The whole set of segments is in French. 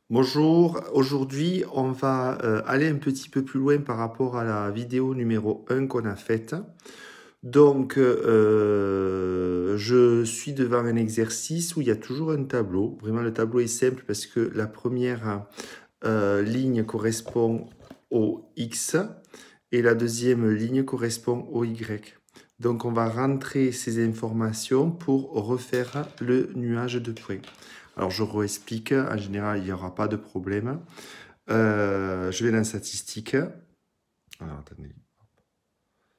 Bonjour, aujourd'hui on va aller un petit peu plus loin par rapport à la vidéo numéro 1 qu'on a faite. Donc je suis devant un exercice où il y a toujours un tableau. Vraiment le tableau est simple parce que la première ligne correspond au X et la deuxième ligne correspond au Y. Donc on va rentrer ces informations pour refaire le nuage de points. Alors je réexplique, en général il n'y aura pas de problème. Je vais dans statistiques. Alors attendez.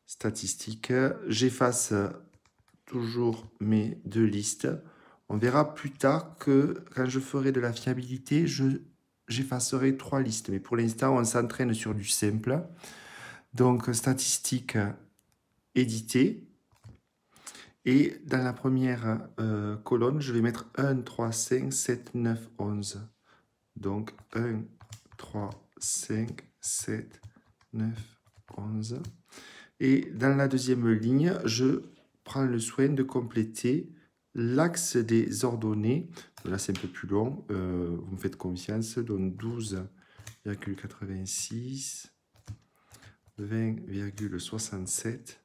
Statistiques. J'efface toujours mes deux listes. On verra plus tard que quand je ferai de la fiabilité, j'effacerai trois listes. Mais pour l'instant, on s'entraîne sur du simple. Donc, statistiques éditées. Et dans la première colonne, je vais mettre 1, 3, 5, 7, 9, 11. Donc 1, 3, 5, 7, 9, 11. Et dans la deuxième ligne, je prends le soin de compléter l'axe des ordonnées. Là, c'est un peu plus long. Vous me faites confiance. Donc 12,86, 20,67,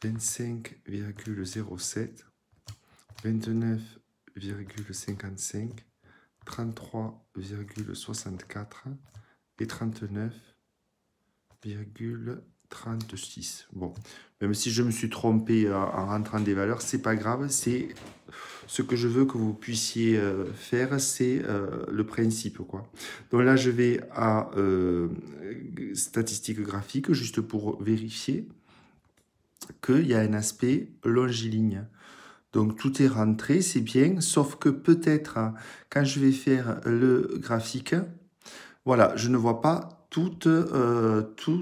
25,07, 29,55, 33,64 et 39,36. Bon, même si je me suis trompé en rentrant des valeurs, c'est pas grave, c'est ce que je veux que vous puissiez faire, c'est le principe, quoi. Donc là, je vais à statistiques graphiques, juste pour vérifier qu'il y a un aspect longiligne. Donc tout est rentré, c'est bien, sauf que peut-être quand je vais faire le graphique, voilà, je ne vois pas tout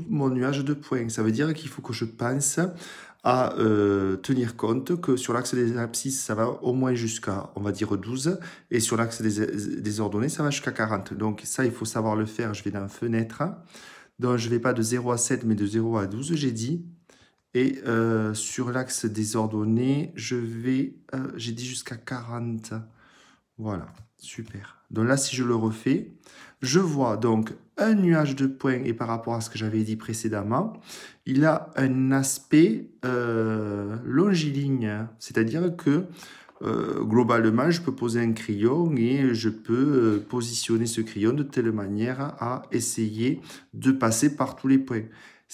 mon nuage de points. Ça veut dire qu'il faut que je pense à tenir compte que sur l'axe des abscisses, ça va au moins jusqu'à, on va dire, 12, et sur l'axe des ordonnées, ça va jusqu'à 40. Donc ça, il faut savoir le faire. Je vais dans Fenêtre, donc je ne vais pas de 0 à 7, mais de 0 à 12, j'ai dit. Et sur l'axe des ordonnées, j'ai dit jusqu'à 40. Voilà, super. Donc là, si je le refais, je vois donc un nuage de points et par rapport à ce que j'avais dit précédemment, il a un aspect longiligne. C'est-à-dire que globalement, je peux poser un crayon et je peux positionner ce crayon de telle manière à essayer de passer par tous les points.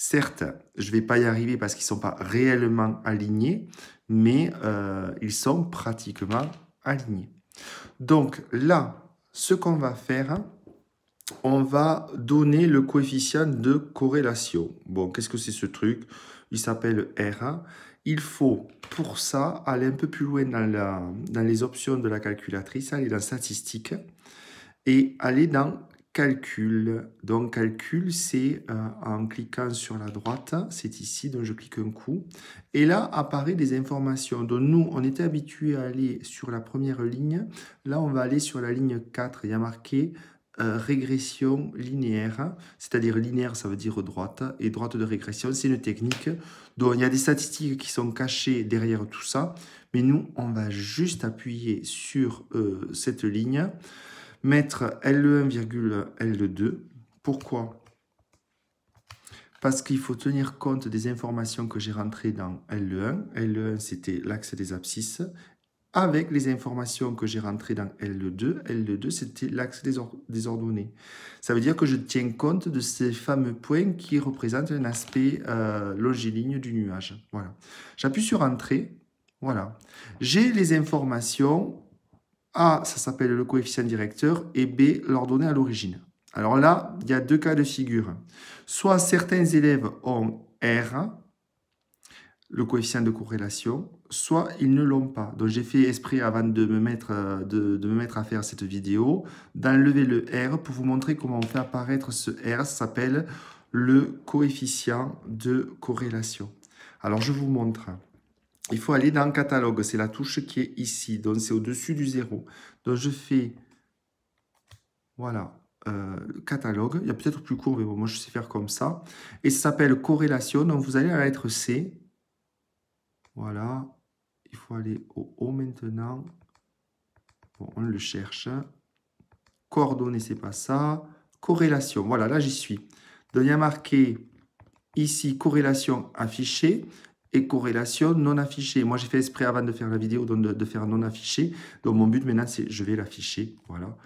Certes, je ne vais pas y arriver parce qu'ils ne sont pas réellement alignés, mais ils sont pratiquement alignés. Donc là, ce qu'on va faire, on va donner le coefficient de corrélation. Bon, qu'est-ce que c'est ce truc? Il s'appelle R. Il faut, pour ça, aller un peu plus loin dans les options de la calculatrice, aller dans Statistiques et aller dans Calcul. Donc, Calcul, c'est en cliquant sur la droite, c'est ici, donc je clique un coup. Et là, apparaît des informations. Donc, nous, on était habitué à aller sur la première ligne. Là, on va aller sur la ligne 4. Il y a marqué régression linéaire, c'est-à-dire linéaire, ça veut dire droite, et droite de régression, c'est une technique. Donc, il y a des statistiques qui sont cachées derrière tout ça, mais nous, on va juste appuyer sur cette ligne, mettre L1, L2. Pourquoi? Parce qu'il faut tenir compte des informations que j'ai rentrées dans L1. L1, c'était l'axe des abscisses, avec les informations que j'ai rentrées dans L2. L2, c'était l'axe des ordonnées. Ça veut dire que je tiens compte de ces fameux points qui représentent un aspect longiligne du nuage. Voilà. J'appuie sur Entrée. Voilà. J'ai les informations. A, ça s'appelle le coefficient directeur, et B, l'ordonnée à l'origine. Alors là, il y a deux cas de figure. Soit certains élèves ont R, le coefficient de corrélation, soit ils ne l'ont pas. Donc j'ai fait esprit avant de me mettre à faire cette vidéo, d'enlever le R pour vous montrer comment on fait apparaître ce R. Ça s'appelle le coefficient de corrélation. Alors je vous montre. Il faut aller dans catalogue, c'est la touche qui est ici, donc c'est au-dessus du 0. Donc je fais, voilà, catalogue, il y a peut-être plus court, mais bon, moi je sais faire comme ça. Et ça s'appelle corrélation, donc vous allez à la lettre C. Voilà, il faut aller au haut maintenant. Bon, on le cherche. Coordonnées, c'est pas ça. Corrélation, voilà, là j'y suis. Donc il y a marqué ici corrélation affichée et corrélation non affichée. Moi j'ai fait exprès avant de faire la vidéo de faire non affiché. Donc mon but maintenant c'est je vais l'afficher, voilà,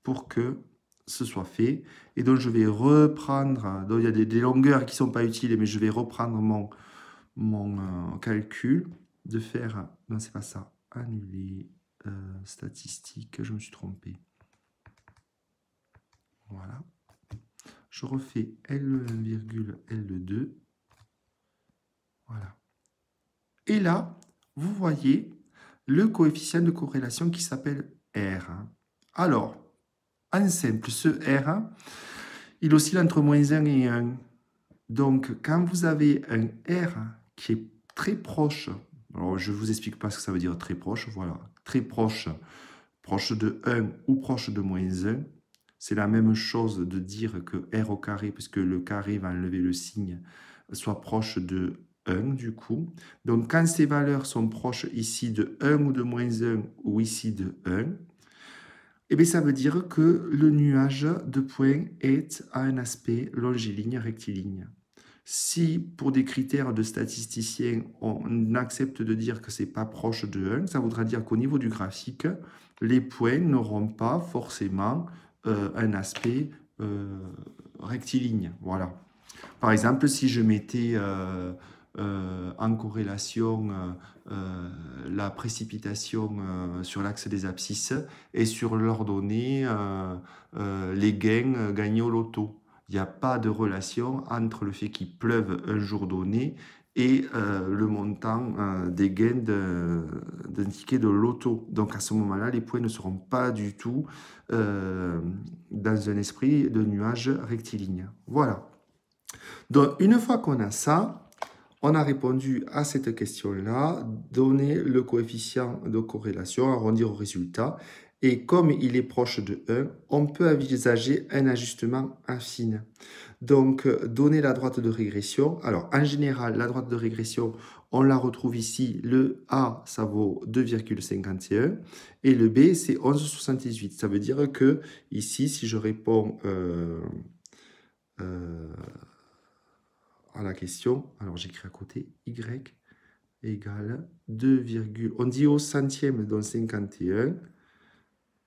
pour que ce soit fait. Et donc je vais reprendre, donc il y a des longueurs qui ne sont pas utiles, mais je vais reprendre mon calcul de faire, non c'est pas ça, annuler statistique, je me suis trompé. Voilà. Je refais L1, L2. Voilà. Et là, vous voyez le coefficient de corrélation qui s'appelle R. Alors, en simple, ce R, il oscille entre -1 et 1. Donc, quand vous avez un R qui est très proche, alors je ne vous explique pas ce que ça veut dire très proche, voilà, très proche, proche de 1 ou proche de -1, c'est la même chose de dire que R au carré, puisque le carré va enlever le signe, soit proche de 1 du coup. Donc, quand ces valeurs sont proches ici de 1 ou de -1 ou ici de 1, eh bien, ça veut dire que le nuage de points est à un aspect longiligne, rectiligne. Si, pour des critères de statisticiens, on accepte de dire que ce n'est pas proche de 1, ça voudra dire qu'au niveau du graphique, les points n'auront pas forcément un aspect rectiligne. Voilà. Par exemple, si je mettais en corrélation la précipitation sur l'axe des abscisses et sur l'ordonnée les gains gagnés au loto. Il n'y a pas de relation entre le fait qu'il pleuve un jour donné et le montant des gains d'un ticket de loto. Donc à ce moment-là, les points ne seront pas du tout dans un esprit de nuage rectiligne. Voilà. Donc une fois qu'on a ça, on a répondu à cette question-là, donner le coefficient de corrélation, arrondir au résultat. Et comme il est proche de 1, on peut envisager un ajustement affine. Donc, donner la droite de régression. Alors, en général, la droite de régression, on la retrouve ici. Le A, ça vaut 2,51. Et le B, c'est 11,78. Ça veut dire que ici, si je réponds à la question, alors j'écris à côté, Y égale 2, on dit au centième, donc 51,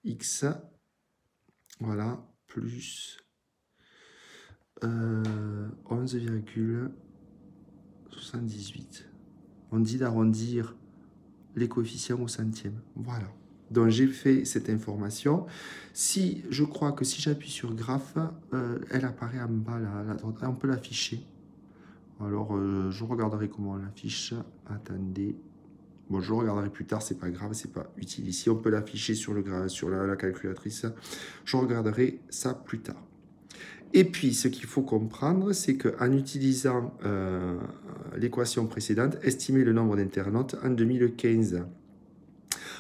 X, voilà, plus 11,78. On dit d'arrondir les coefficients au centième. Voilà. Donc j'ai fait cette information. Si je crois que si j'appuie sur graphe, elle apparaît en bas là, à la droite. On peut l'afficher. Alors je regarderai comment on l'affiche. Attendez. Bon, je le regarderai plus tard, c'est pas grave, c'est pas utile ici. On peut l'afficher sur la calculatrice. Je regarderai ça plus tard. Et puis, ce qu'il faut comprendre, c'est qu'en utilisant l'équation précédente, estimer le nombre d'internautes en 2015.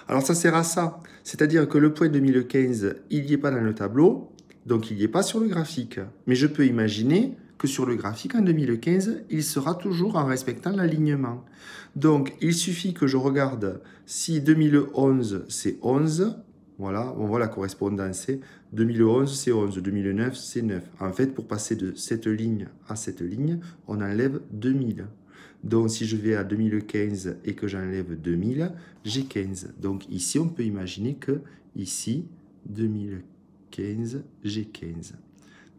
Alors, ça sert à ça. C'est-à-dire que le point 2015, il n'y est pas dans le tableau, donc il n'y est pas sur le graphique. Mais je peux imaginer que sur le graphique, en 2015, il sera toujours en respectant l'alignement. Donc, il suffit que je regarde si 2011, c'est 11. Voilà, on voit la correspondance. 2011, c'est 11. 2009, c'est 9. En fait, pour passer de cette ligne à cette ligne, on enlève 2000. Donc, si je vais à 2015 et que j'enlève 2000, j'ai 15. Donc, ici, on peut imaginer que ici, 2015, j'ai 15.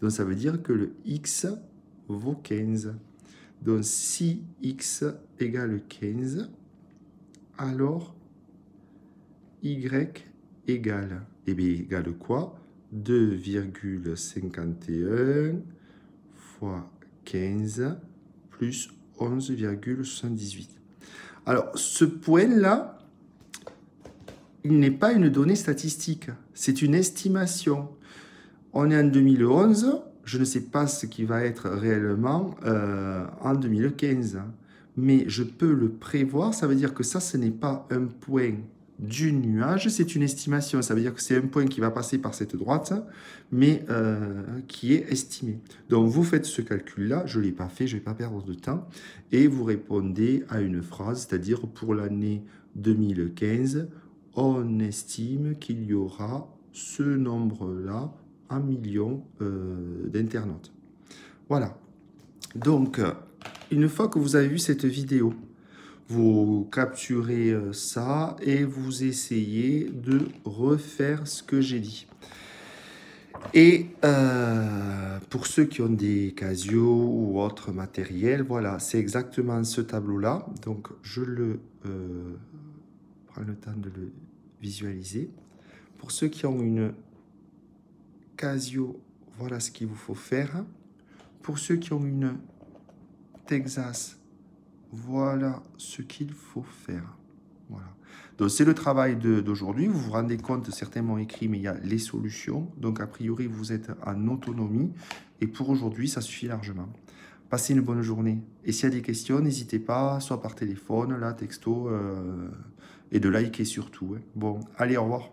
Donc, ça veut dire que le x vaut 15. Donc, si x égale 15, alors y égale, eh bien, égale quoi? 2,51 fois 15 plus 11,78. Alors, ce point-là, il n'est pas une donnée statistique, c'est une estimation. On est en 2011, je ne sais pas ce qui va être réellement en 2015, mais je peux le prévoir, ça veut dire que ça, ce n'est pas un point du nuage, c'est une estimation, ça veut dire que c'est un point qui va passer par cette droite, mais qui est estimé. Donc vous faites ce calcul-là, je ne l'ai pas fait, je ne vais pas perdre de temps, et vous répondez à une phrase, c'est-à-dire pour l'année 2015, on estime qu'il y aura ce nombre-là en millions d'internautes. Voilà. Donc, une fois que vous avez vu cette vidéo, vous capturez ça et vous essayez de refaire ce que j'ai dit. Et pour ceux qui ont des Casio ou autre matériel, voilà, c'est exactement ce tableau-là. Donc, je prends le temps de le visualiser. Pour ceux qui ont une Casio, voilà ce qu'il vous faut faire. Pour ceux qui ont une Texas, voilà ce qu'il faut faire. Voilà. Donc, c'est le travail d'aujourd'hui. Vous vous rendez compte, certains m'ont écrit, mais il y a les solutions. Donc, a priori, vous êtes en autonomie. Et pour aujourd'hui, ça suffit largement. Passez une bonne journée. Et s'il y a des questions, n'hésitez pas, soit par téléphone, là, texto, et de liker surtout. Hein. Bon, allez, au revoir.